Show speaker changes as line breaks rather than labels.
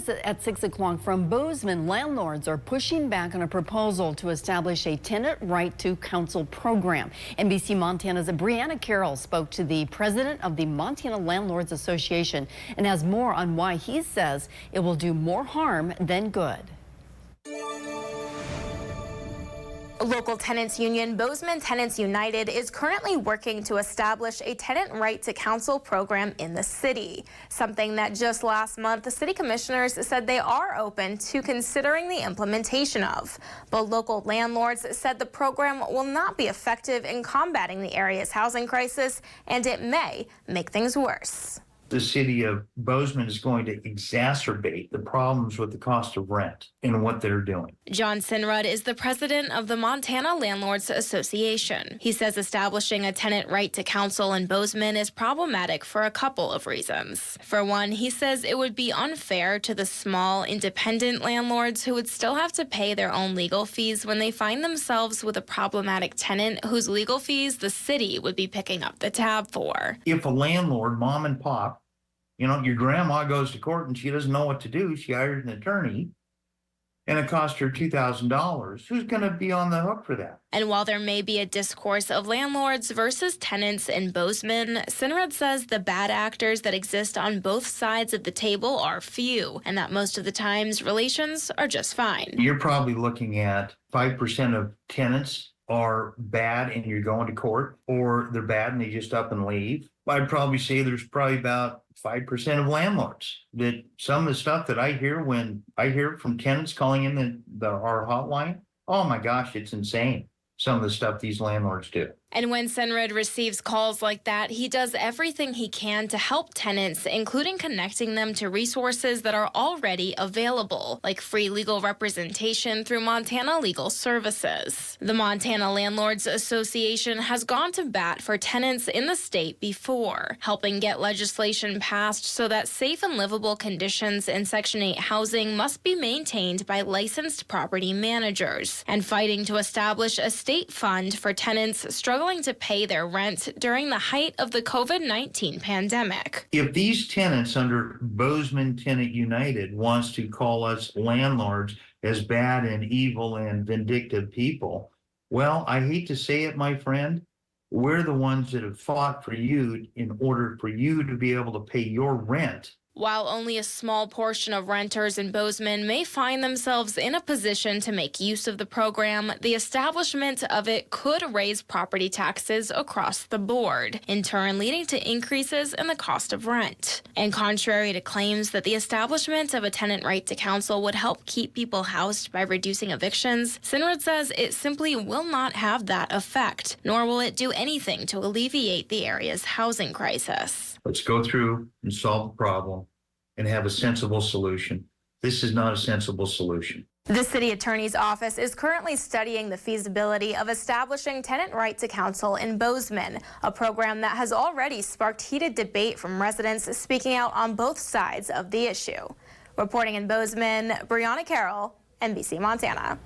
this at 6 o'clock from Bozeman. Landlords are pushing back on a proposal to establish a tenant right to counsel program. NBC Montana's Brianna Carroll spoke to the president of the Montana Landlords Association and has more on why he says it will do more harm than good.
Local tenants union Bozeman Tenants United is currently working to establish a tenant right to counsel program in the city, something that just last month the city commissioners said they are open to considering the implementation of. But local landlords said the program will not be effective in combating the area's housing crisis, and it may make things worse.
The city of Bozeman is going to exacerbate the problems with the cost of rent and what they're doing.
John Sinrud is the president of the Montana Landlords Association. He says establishing a tenant right to counsel in Bozeman is problematic for a couple of reasons. For one, he says it would be unfair to the small, independent landlords who would still have to pay their own legal fees when they find themselves with a problematic tenant whose legal fees the city would be picking up the tab for.
If a landlord, mom and pop, you know, your grandma goes to court and she doesn't know what to do. She hires an attorney and it cost her $2,000. Who's going to be on the hook for that?
And while there may be a discourse of landlords versus tenants in Bozeman, Sinrud says the bad actors that exist on both sides of the table are few, and that most of the times relations are just fine.
You're probably looking at 5% of tenants are bad and you're going to court, or they're bad and they just up and leave. I'd probably say there's probably about 5% of landlords that some of the stuff that I hear when I hear from tenants calling in our hotline, oh my gosh, it's insane. Some of the stuff these landlords do.
And when Sinrud receives calls like that, he does everything he can to help tenants, including connecting them to resources that are already available, like free legal representation through Montana Legal Services. The Montana Landlords Association has gone to bat for tenants in the state before, helping get legislation passed so that safe and livable conditions in Section 8 housing must be maintained by licensed property managers, and fighting to establish a state fund for tenants struggling to pay their rent during the height of the COVID-19 pandemic.
If these tenants under Bozeman Tenant United wants to call us landlords as bad and evil and vindictive people, well, I hate to say it, my friend, we're the ones that have fought for you in order for you to be able to pay your rent.
While only a small portion of renters in Bozeman may find themselves in a position to make use of the program, the establishment of it could raise property taxes across the board, in turn leading to increases in the cost of rent. And contrary to claims that the establishment of a tenant right to counsel would help keep people housed by reducing evictions, Sinrud says it simply will not have that effect, nor will it do anything to alleviate the area's housing crisis.
Let's go through and solve the problem and have a sensible solution. This is not a sensible solution.
The city attorney's office is currently studying the feasibility of establishing tenant right to counsel in Bozeman, a program that has already sparked heated debate from residents speaking out on both sides of the issue. Reporting in Bozeman, Brianna Carroll, NBC Montana.